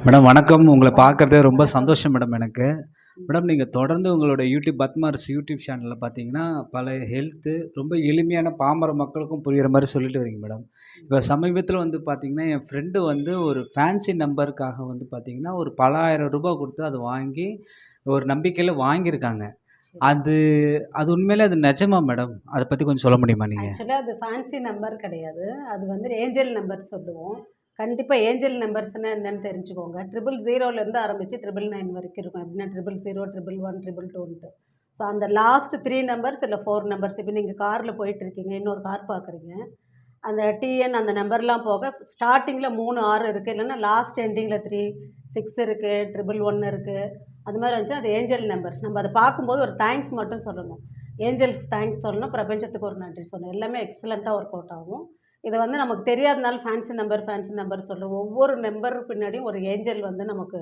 Madam வணக்கம். உங்கள பார்க்கறதே ரொம்ப சந்தோஷம் மேடம் எனக்கு. மேடம் நீங்க தொடர்ந்து உங்களோட யூடியூப் பத்மாரிஸ் யூடியூப் சேனல்ல பார்த்தீங்கன்னா, பல ரொம்ப எளிமையான பாமர மக்களுக்கும் புரியிற மாரி சொல்லிட்டு வரீங்க மேடம். இப்ப சமீபத்தில பார்த்தீங்கன்னா, என் ஃப்ரெண்டு ஒரு ஃபேன்சி நம்பருக்காக பார்த்தீங்கன்னா, ஒரு பல ரூ. 1000 குடுத்து அத வாங்கி, ஒரு நம்பிக்கையில வாங்கியிருக்காங்க. சரி. அது அது உண்மையிலே அது நெஜமா மேடம்? அத பத்தி கொஞ்சம் சொல்ல முடியுமா நீங்க? ஆக்சுவலா அது ஃபேன்சி நம்பர் கிடையாது. அது வந்து ஏஞ்சல் நம்பர் சொல்லுவோம். கண்டிப்பா ஏஞ்சல் நம்பர்ஸ்னா என்னன்னு தெரிஞ்சுக்கோங்க. 000லேருந்து ஆரம்பிச்சு 999 வரைக்கும் இருக்கும். எப்படின்னா 000, 111, 222ன்ட்டு. ஸோ அந்த லாஸ்ட் 3 நம்பர்ஸ் இல்ல 4 நம்பர்ஸ் இப்போ நீங்க கார்ல போயிட்டுருக்கீங்க. இன்னொரு கார் பார்க்குறீங்க. அந்த டிஎன் அந்த நம்பர்லாம் போக ஸ்டார்ட்டிங்கில 3, 6 இருக்கு. இல்லன்னா லாஸ்ட் எண்டிங்கில 3, 6 இருக்கு. 111 இருக்கு. அது மாரி வந்துச்சுன்னா அது ஏஞ்சல் நம்பர்ஸ். நம்ம அத பார்க்கும்போது ஒரு தேங்க்ஸ் மட்டும் சொல்லணும். ஏஞ்சல்ஸ்க்கு தேங்க்ஸ் சொல்லணும். பிரபஞ்சத்துக்கு ஒரு நன்றி சொல்லணும். எல்லாமே எக்ஸலென்ட்டா ஒர்க் அவுட் ஆகும். இத வந்து நமக்கு தெரியாதனால ஃபேன்சி நம்பர் சொல்றோம். ஒவ்வொரு நம்பர் பின்னாடியும் ஒரு ஏஞ்சல் வந்து நமக்கு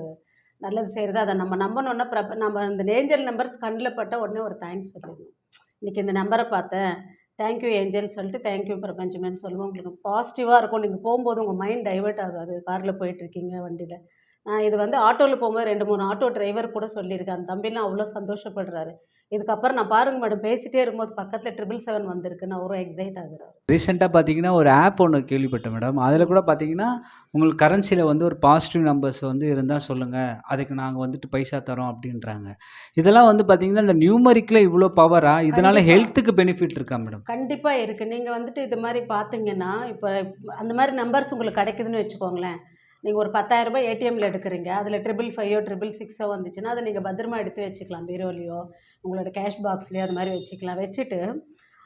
நல்லது செய்றது. அத நம்ம நம்பணும்னா நம்ம அந்த ஏஞ்சல் நம்பர்ஸ் கண்ல பட்ட உடனே ஒரு தேங்க்ஸ் சொல்லிடணும். இன்னைக்கு இந்த நம்பர பார்த்தேன். தேங்க் யூ ஏஞ்சல்ன்னு சொல்லிட்டு, தேங்க் யூ பிரபஞ்சமேன்னு சொல்லுவோம். உங்களுக்கு பாசிட்டிவா இருக்கும். நீங்க போம்போது உங்க மைண்ட் டைவர்ட் ஆகாது. கார்ல போயிட்டுருக்கீங்க வண்டியில. இது வந்து ஆட்டோல போம்போது 2, 3 ஆட்டோ டிரைவர் கூட சொல்லியிருக்கேன். அந்த தம்பிலாம் அவ்ளோ சந்தோஷப்படுறாரு. இதுக்கப்புறம் நான் பாருங்க மேடம் பேசிட்டே இருக்கும்போது பக்கத்துல 777 வந்திருக்குன்னு அவரும் எக்ஸைட் ஆகுறாரு. ரீசென்ட்டா பார்த்தீங்கன்னா, ஒரு ஆப் ஒண்ணு கேள்விப்பட்டேன் மேடம். அதில கூட ம். பார்த்தீங்கன்னா, உங்களுக்கு கரன்சில ஒரு பாசிட்டிவ் நம்பர்ஸ் இருந்தா சொல்லுங்க. அதுக்கு நாங்க பைசா தரோம் அப்டின்றாங்க. இதெல்லாம் பார்த்தீங்கன்னா, இந்த நியூமரிக்ல இவ்ளோ பவரா? இதனால கண்டிப்பா. ஹெல்த்துக்கு பெனிஃபிட் இருக்கா மேடம்? கண்டிப்பா இருக்கு. நீங்க வந்துட்டு இது மாரி பார்த்தீங்கன்னா, இப்ப அந்த மாரி நம்பர்ஸ் உங்களுக்கு கிடைக்குதுன்னு வச்சுக்கோங்களேன். நீங்க ஒரு ரூ. 10,000 ஏடிஎம்ல எடுக்குறீங்க. அதில 555ஓ, 666ஓ வந்துச்சுன்னா, அத நீங்க பத்திரமா எடுத்து வச்சுக்கலாம். பீரோலயோ, உங்களோட கேஷ் பாக்ஸ்லயோ அது மாரி வச்சுக்கலாம். வச்சுட்டு,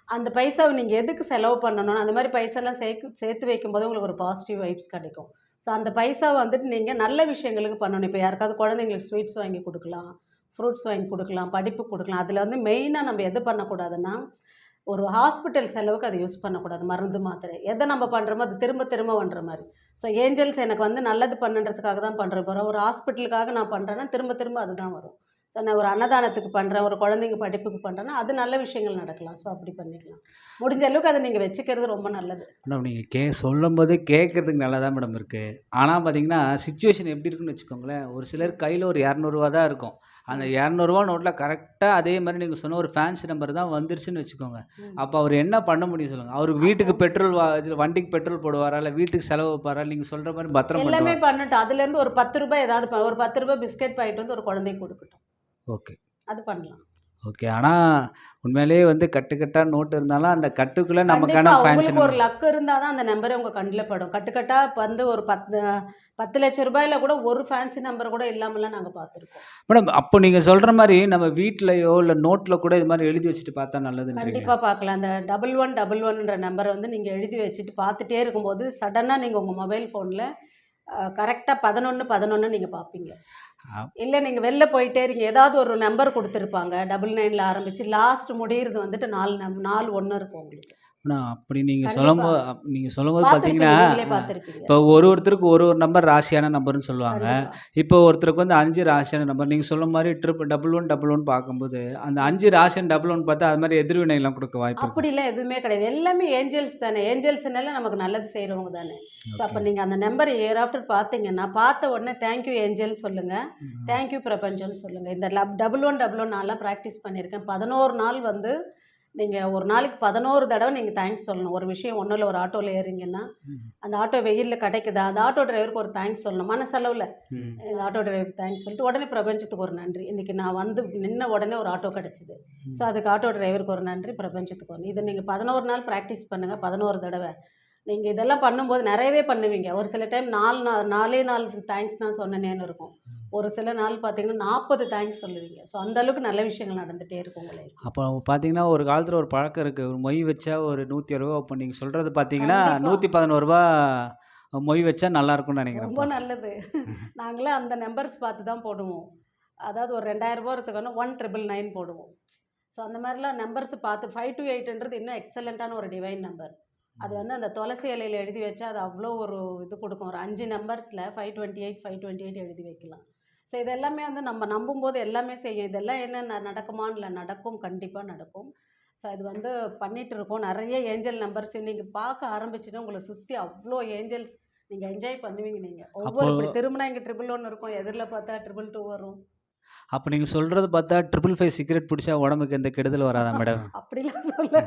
அந்த பைசாவ நீங்க எதுக்கு செலவு பண்ணணும்? அந்த மாரி பைசாலாம் சேர்த்து வைக்கும்போது உங்களுக்கு ஒரு பாசிட்டிவ் வைப்ஸ் கிடைக்கும். ஸோ அந்த பைசாவ வந்துட்டு நீங்க நல்ல விஷயங்களுக்கு பண்ணணும். இப்ப யாருக்காவது குழந்தைங்களுக்கு ஸ்வீட்ஸ் வாங்கி குடுக்கலாம். ஃப்ரூட்ஸ் வாங்கி குடுக்கலாம். படிப்புக்கு குடுக்கலாம். அதில வந்து மெயினா நம்ம எது பண்ணக்கூடாதுன்னா, ஒரு ஹாஸ்பிட்டல் செலவுக்கு அத யூஸ் பண்ணக்கூடாது. மருந்து, மாத்திரை. எத நம்ம பண்றோமோ, அது திரும்ப திரும்ப பண்ற மாரி. ஸோ ஏஞ்சல்ஸ் எனக்கு வந்து நல்லது பண்ணுன்றதுக்காக தான் பண்றேன். இப்போ ஒரு ஹாஸ்பிட்டலுக்காக நான் பண்றேன்னா, திரும்ப திரும்ப அதுதான் வரும். ஸோ நான் ஒரு அன்னதானத்துக்கு பண்றேன், ஒரு குழந்தைங்க படிப்புக்கு பண்றேன்னா, அது நல்ல விஷயங்கள் நடக்கலாம். ஸோ அப்படி பண்ணிக்கலாம். முடிஞ்ச அளவுக்கு அத நீங்க வச்சுக்கிறது ரொம்ப நல்லது. மேடம் நீங்க சொல்லும்போதே கேட்கறதுக்கு நல்லா தான் மேடம் இருக்கு. ஆனா பார்த்தீங்கன்னா, சிச்சுவேஷன் எப்டி இருக்குன்னு வச்சுக்கோங்களேன். ஒரு சிலர் ம். கையில ஒரு ரூ. 200 தான் இருக்கும். அந்த ம். ரூ. 200 நோட்ல கரெக்ட்டா அதே மாரி நீங்க சொன்ன ஒரு ஃபேன்சி நம்பர் தான் வந்துருச்சுன்னு வச்சுக்கோங்க. ம். அப்ப அவரு என்ன பண்ண முடியும் சொல்லுங்க? அவருக்கு அப்போ வீட்டுக்கு பெட்ரோல் இதுல வண்டிக்கு பெட்ரோல் போடுவாரா? இல்ல வீட்டுக்கு செலவு வைப்பாரா? நீங்க சொல்ற மாரி பத்திரம் எல்லாமே பண்ணிடுவாரா? பண்ணட்டும். அதுலேருந்து ஒரு ரூ. 10 ஏதாவது ஒரு ரூ. 10 பிஸ்கட் பாக்கெட் வந்து ஒரு குழந்தைக்கு குடுக்கட்டும். ஓகே. அது பண்ணலாம். ஓகே. ஆனா உண்மையிலேயே கட்டுக்கட்டா நோட் இருந்தாலும், அந்த கட்டுக்குள்ள கண்டிப்பா. நமக்கான ஃபேன்சி உங்களுக்கு ஒரு லக் இருந்தா தான் அந்த நம்பரே உங்க கண்ல படும். கட்டுக்கட்டா வந்து ஒரு 10,00,000 கூட ஒரு ஃபேன்சி நம்பர் கூட இல்லாமலாம் நாங்க பார்த்துருக்கோம். மேடம் அப்போ நீங்க சொல்ற மாரி நம்ம வீட்லயோ, இல்ல நோட்ல கூட இது மாரி எழுதி வச்சுட்டு பார்த்தா நல்லதுன்றீங்களா? கண்டிப்பா பார்க்கலாம். அந்த 1111ன்ற நம்பர வந்து நீங்க எழுதி வச்சுட்டு பார்த்துட்டே இருக்கும்போது, சடனா நீங்க உங்க மொபைல் ஃபோன்ல கரெக்ட்டா 11, 11 நீங்க பார்ப்பீங்க. அ இல்ல நீங்க வெளில போயிட்டே இருக்கீங்க. ஏதாவது ஒரு நம்பர் குடுத்துருப்பாங்க. 99ல ஆரம்பிச்சு லாஸ்ட் முடியிறது வந்துட்டு 4 1 இருக்கும் உங்களுக்கு. ஆனா, அப்படி நீங்க கண்டிப்பா. நீங்க சொல்லும்போது பார்த்தீங்கன்னா, பார்த்துருப்பீங்க. நீங்களே அ பார்த்துருப்பீங்க. இப்போ ஒருத்தருக்கு ஒரு நம்பர் ராசியான நம்பர்ன்னு சொல்லுவாங்க. கண்டிப்பா. இப்போ ஒருத்தருக்கு 5 ராசியான நம்பர். நீங்க சொன்ன மாரி 1111 பார்க்கும்போது, அந்த ம். 5 ராசியான 11 பார்த்தா அது மாரி எதிர்வினைலாம் குடுக்க வாய்ப்பு இருக்கா? அப்படிலாம் எதுவுமே கிடையாது. எல்லாமே ஏஞ்சல்ஸ் தானே. ஏஞ்சல்ஸ்னாலே நமக்கு நல்லது செய்றவங்க தானே. So, okay. அப்ப நீங்க அந்த நம்பர் இயர் ஆஃப்டர் பார்த்தீங்கன்னா, பார்த்த உடனே தேங்க் யூ ஏஞ்சல்ன்னு சொல்லுங்க. ம். தேங்க் யூ பிரபஞ்சம்னு சொல்லுங்க. இந்த 1111 நான்லாம் பிராக்டிஸ் பண்ணியிருக்கேன். 11 நாள் வந்து நீங்க ஒரு நாளைக்கு 11 தடவ நீங்க தேங்க்ஸ் சொல்லணும். ஒரு விஷயம் ஒண்ணும் இல்ல ஒரு ஆட்டோல ஏறுறீங்கன்னா, ம். அந்த ஆட்டோ வெயில்ல கிடைக்குதா? அந்த ஆட்டோ டிரைவருக்கு ஒரு தேங்க்ஸ் சொல்லணும். மனசளவுல. ம். இந்த ஆட்டோ டிரைவருக்கு தேங்க்ஸ் சொல்லிட்டு, உடனே பிரபஞ்சத்துக்கு ஒரு நன்றி. இன்னைக்கு நான் வந்து நின்ன உடனே ஒரு ஆட்டோ கிடைச்சது. ஸோ, ம். அதுக்கு ஆட்டோ டிரைவருக்கு ஒரு நன்றி, பிரபஞ்சத்துக்கு ஒண்ணு. இத நீங்க 11 நாள் பிராக்டிஸ் பண்ணுங்க. 11 தடவ. நீங்க இதெல்லாம் பண்ணும்போது நெறையவே பண்ணுவீங்க. ஒரு சில டைம் 4 தேங்க்ஸ் தான் சொன்னேனேன்னு இருக்கும். ஒரு சில நாள் பார்த்தீங்கன்னா, 40 தேங்க்ஸ் சொல்லுவீங்க. ஸோ, அந்த அளவுக்கு நல்ல விஷயங்கள் நடந்துட்டே இருக்கும் உங்க லைஃப்ல. அப்போ பார்த்தீங்கன்னா, ஒரு காலத்தில ஒரு பழக்கம் இருக்கு. ஒரு மொய் வச்சா ஒரு ரூ. 160 இப்போ நீங்க சொல்றது பார்த்தீங்கன்னா, ரூ. கண்டிப்பா. 111 மொய் வச்சா நல்லாருக்கும்னு ரொம்ப நெனைக்கிறேன்ப்பா. நல்லது. நாங்கலாம் அந்த நம்பர்ஸ் பார்த்து தான் போடுவோம். அதாவது ஒரு ரூ. 2000 இருக்குன்னா 1999 போடுவோம். ஸோ அந்த மாரிலாம் நம்பர்ஸ் பார்த்து 528ன்றது இன்னும் எக்ஸலன்ட்டான ஒரு டிவைன் நம்பர். அது வந்து அந்த துளசி இலையில எழுதி வச்சா, அது அவ்ளோ ஒரு இது குடுக்கும். ஒரு 5 நம்பர்ஸ்ல 528, 528 எழுதி வைக்கலாம். ஸோ இது எல்லாமே வந்து நம்ம நம்பும்போது எல்லாமே செய்யும். இதெல்லாம் என்ன நடக்குமான்னு இல்ல, நடக்கும். கண்டிப்பா நடக்கும். ஸோ இது வந்து பண்ணிட்டு இருக்கோம். நெறைய ஏஞ்சல் நம்பர்ஸ் நீங்க பார்க்க ஆரம்பிச்சுட்டா, உங்கள சுத்தி அவ்ளோ ஏஞ்சல்ஸ் நீங்கள் என்ஜாய் பண்ணுவீங்க. நீங்கள் அப்போ ஒவ்வொரு இப்படி திரும்பினா இங்கே 111 இருக்கும், எதிரில் பார்த்தா 222 வரும். அப்போ நீங்க சொல்றத பார்த்தா 555 சிகரெட் பிடிச்சா உடம்புக்கு எந்த கெடுதல் வராதா மேடம்? அப்படிலாம் சொல்ல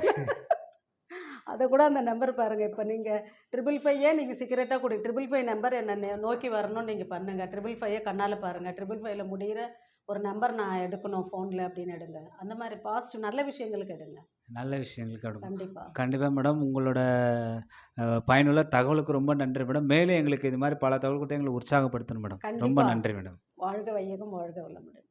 அதை கூட அந்த நம்பர் பாருங்கள். இப்போ நீங்கள் 555 நீங்கள் சிகரெட்டாக குடி 555 நம்பர் என்னை நோக்கி வரணும்னு நீங்கள் பண்ணுங்கள். 555 கண்ணால் பாருங்கள். 555 முடிகிற ஒரு நம்பர் நான் எடுக்கணும் ஃபோனில் அப்படின்னு எடுங்க. அந்த மாதிரி பாசிட்டிவ் நல்ல விஷயங்களுக்கு எடுங்க. நல்ல விஷயங்களுக்கு எடுக்கும். கண்டிப்பாக. கண்டிப்பா மேடம். உங்களோட பயனுள்ள தகவலுக்கு ரொம்ப நன்றி மேடம். மேலும் எங்களுக்கு இது மாரி பல தகவல் கொடுத்து எங்களை உற்சாகப்படுத்தணும் மேடம். ரொம்ப கண்டிப்பாக. நன்றி மேடம். வாழ்க வையகம் வாழ்க வளமுடன்.